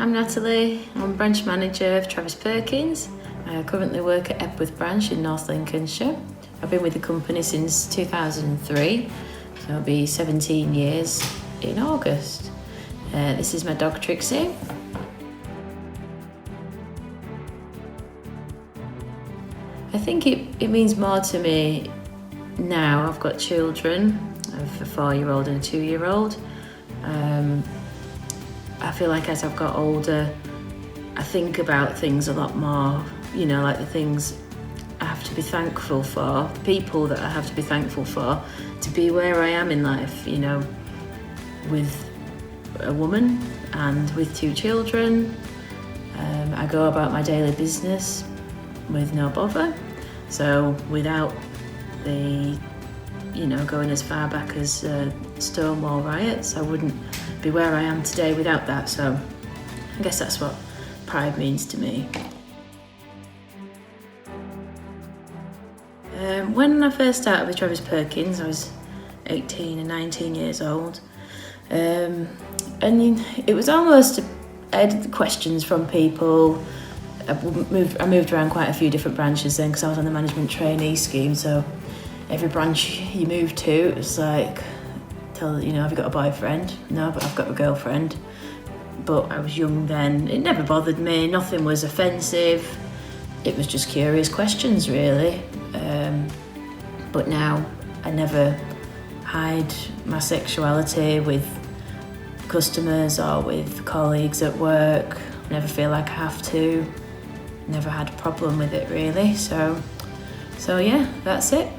I'm Natalie. I'm branch manager of Travis Perkins. I currently work at Epworth branch in North Lincolnshire. I've been with the company since 2003, so it'll be 17 years in August. This is my dog Trixie. I think it means more to me now. I've got children. I have a 4-year-old and a 2-year-old. I feel like as I've got older, I think about things a lot more, like the things I have to be thankful for, the people that I have to be thankful for, to be where I am in life, with a woman and with 2 children. I go about my daily business with no bother. So without the, going as far back as Stonewall riots, I wouldn't be where I am today without that. So I guess that's what pride means to me. When I first started with Travis Perkins, I was 18 and 19 years old. And it was almost, I had questions from people. I moved around quite a few different branches then because I was on the management trainee scheme. So every branch you move to, it was like, have you got a boyfriend? No, but I've got a girlfriend. But I was young then. It never bothered me. Nothing was offensive. It was just curious questions, really. But now I never hide my sexuality with customers or with colleagues at work. Never feel like I have to. Never had a problem with it, really. So yeah, that's it.